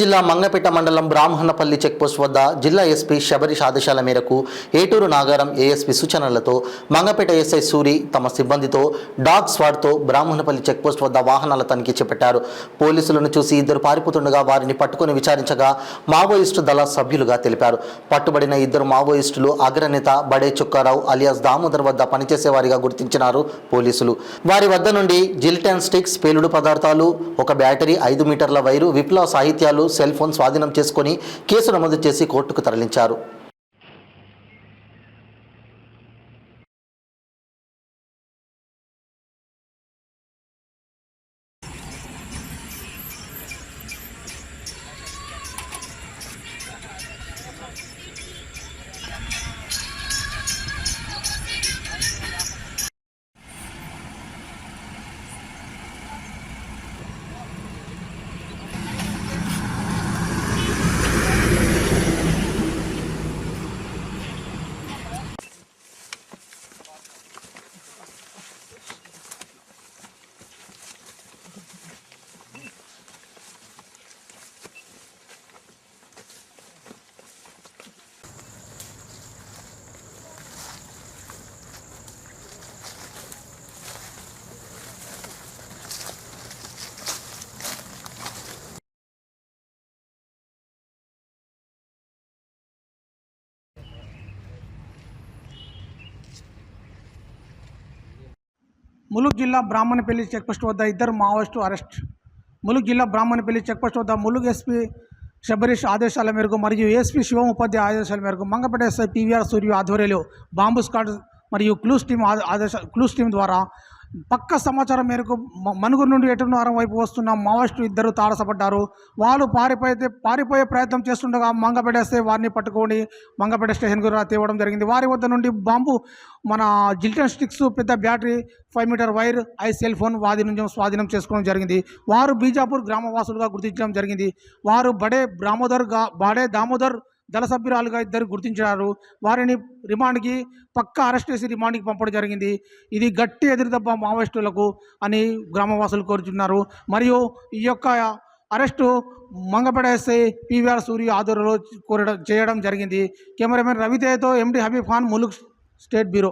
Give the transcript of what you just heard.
జిల్లా మంగపేట మండలం బ్రాహ్మణపల్లి చెక్పోస్ట్ వద్ద జిల్లా ఎస్పీ శబరీష్ ఆదేశాల మేరకు ఏటూరు నాగారం ఏఎస్పీ సూచనలతో మంగపేట ఎస్ఐ సూరి తమ సిబ్బందితో డాగ్ స్వాడ్తో బ్రాహ్మణపల్లి చెక్పోస్ట్ వద్ద వాహనాల తనిఖీ చేపట్టారు. పోలీసులను చూసి ఇద్దరు పారిపోతుండగా వారిని పట్టుకుని విచారించగా మావోయిస్టు దళ సభ్యులుగా తెలిపారు. పట్టుబడిన ఇద్దరు మావోయిస్టులు అగ్రనేత బడే చుక్కారావు అలియాస్ దామోదర్ వద్ద పనిచేసేవారిగా గుర్తించినారు పోలీసులు. వారి వద్ద నుండి జిల్టన్ స్టిక్స్, పేలుడు పదార్థాలు, ఒక బ్యాటరీ, 5 మీటర్ల వైరు, విప్లవ సాహిత్యాలు, సెల్ ఫోన్ స్వాధీనం చేసుకుని కేసు నమోదు చేసి కోర్టుకు తరలించారు. ములుగు జిల్లా బ్రాహ్మణపల్లి చెక్పోస్ట్ వద్ద ఇద్దరు మావోయిస్టు అరెస్ట్. ములుగు జిల్లా బ్రాహ్మణపల్లి చెక్పోస్ట్ వద్ద ములుగు ఎస్పీ శబరీష్ ఆదేశాల మేరకు మరియు ఏఎస్పీ శివం ఉపాధ్యాయ ఆదేశాల మేరకు మంగపేట ఎస్ఐ పివిఆర్ సూర్య ఆధ్వర్యంలో బాంబు స్క్వాడ్ మరియు క్లూస్ టీం ద్వారా పక్క సమాచారం మేరకు మనుగురు నుండి ఏటూరు వైపు వస్తున్న మావోయిస్టులు ఇద్దరు తారసపడ్డారు. వాళ్ళు పారిపోయే ప్రయత్నం చేస్తుండగా మంగపేట ఎస్ఐ వారిని పట్టుకొని మంగపేట స్టేషన్కు తేవడం జరిగింది. వారి వద్ద నుండి బాంబు, మన జిల్టన్ స్టిక్స్, పెద్ద battery, 5 metre wire, cell phone స్వాధీనం చేసుకోవడం జరిగింది. వారు బీజాపూర్ గ్రామవాసులుగా గుర్తించడం జరిగింది. వారు బడే దామోదర్ దళ సభ్యురాలుగా ఇద్దరు గుర్తించారు. వారిని రిమాండ్కి అరెస్ట్ చేసి రిమాండ్కి పంపడం జరిగింది. ఇది గట్టి ఎదురుదెబ్బ మావోయిస్టులకు అని గ్రామవాసులు కోరుచున్నారు. మరియు ఈ యొక్క అరెస్టు మంగపేట ఎస్ఐ పివిఆర్ సూర్య ఆధ్వర్యంలో చేయడం జరిగింది. కెమెరామెన్ రవితేజతో ఎండి హబీబ్ ఖాన్, ములుగు స్టేట్ బ్యూరో.